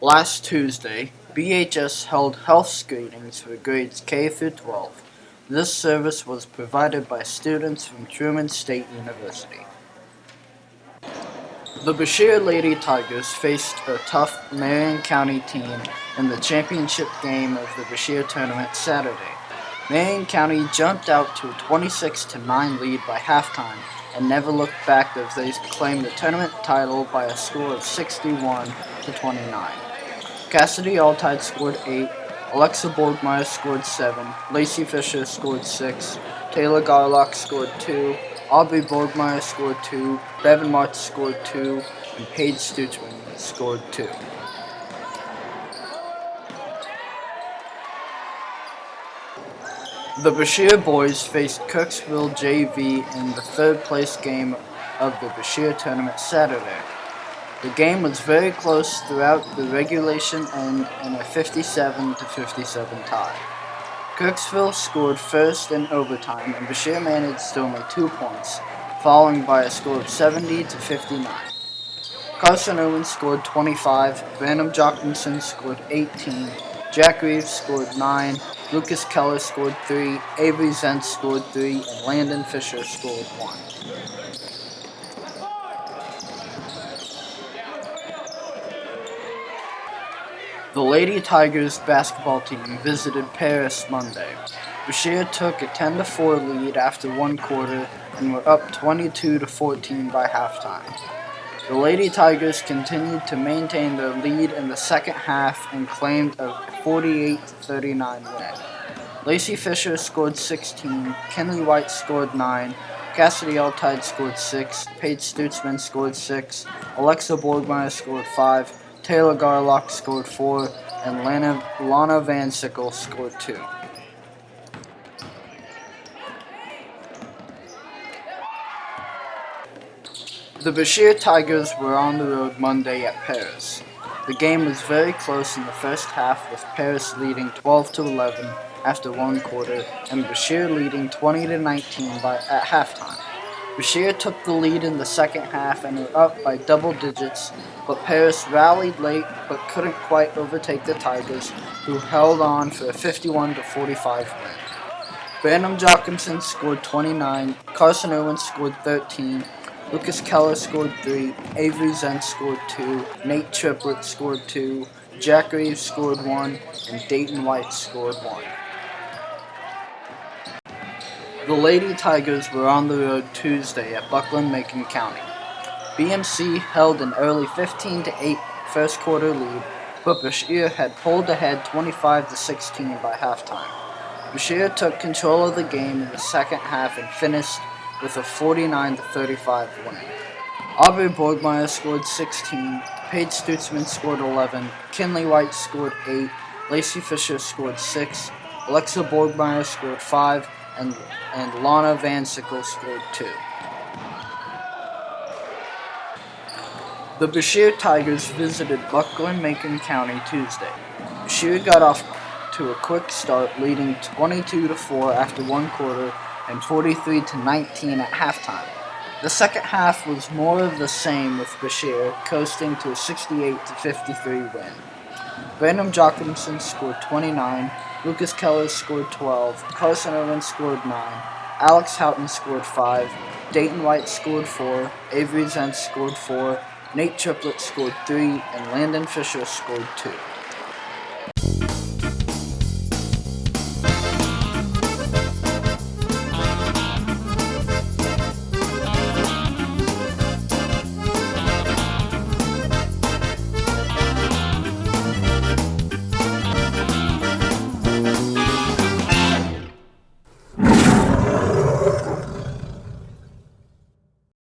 Last Tuesday, BHS held health screenings for grades K through 12. This service was provided by students from Truman State University. The Brashear Lady Tigers faced a tough Marion County team in the championship game of the Brashear tournament Saturday. Marion County jumped out to a 26-9 lead by halftime and never looked back as they claimed the tournament title by a score of 61-29. Cassidy Altide scored 8, Alexa Borgmeyer scored 7, Lacey Fisher scored 6, Taylor Garlock scored 2, Aubrey Borgmeyer scored 2, Bevan March scored 2, and Paige Stutzman scored 2. The Brashear boys faced Kirksville JV in the third-place game of the Brashear tournament Saturday. The game was very close throughout the regulation end in a 57-57 tie. Kirksville scored first in overtime, and Brashear managed only 2 points, following by a score of 70-59. Carson Owens scored 25, Brandon Jochimson scored 18, Jack Reeves scored 9, Lucas Keller scored 3, Avery Zentz scored 3, and Landon Fisher scored 1. The Lady Tigers basketball team visited Paris Monday. Brashear took a 10-4 lead after one quarter and were up 22-14 by halftime. The Lady Tigers continued to maintain their lead in the second half and claimed a 48-39 win. Lacey Fisher scored 16, Kenley White scored 9, Cassidy Altide scored 6, Paige Stutzman scored 6, Alexa Borgmeyer scored 5, Taylor Garlock scored 4, and Lana Van Sickle scored 2. The Brashear Tigers were on the road Monday at Paris. The game was very close in the first half, with Paris leading 12-11 after one quarter and Brashear leading 20-19 at halftime. Brashear took the lead in the second half and were up by double digits, but Paris rallied late but couldn't quite overtake the Tigers, who held on for a 51-45 win. Brandon Jochimson scored 29, Carson Owens scored 13, Lucas Keller scored 3, Avery Zentz scored 2, Nate Triplett scored 2, Jack Reeves scored 1, and Dayton White scored 1. The Lady Tigers were on the road Tuesday at Buckland-Macon County. BMC held an early 15-8 first quarter lead, but Brashear had pulled ahead 25-16 by halftime. Brashear took control of the game in the second half and finished with a 49-35 win. Aubrey Borgmeyer scored 16, Paige Stutzman scored 11, Kenley White scored 8, Lacey Fisher scored 6, Alexa Borgmeyer scored 5, and Lana Van Sickle scored 2. The Brashear Tigers visited Buckland-Macon County Tuesday. Brashear got off to a quick start, leading 22-4 after one quarter and 43-19 at halftime. The second half was more of the same, with Brashear coasting to a 68-53 win. Brandon Jochimson scored 29, Lucas Keller scored 12, Carson Owens scored 9, Alex Houghton scored 5, Dayton White scored 4, Avery Zentz scored 4, Nate Triplett scored 3, and Landon Fisher scored 2.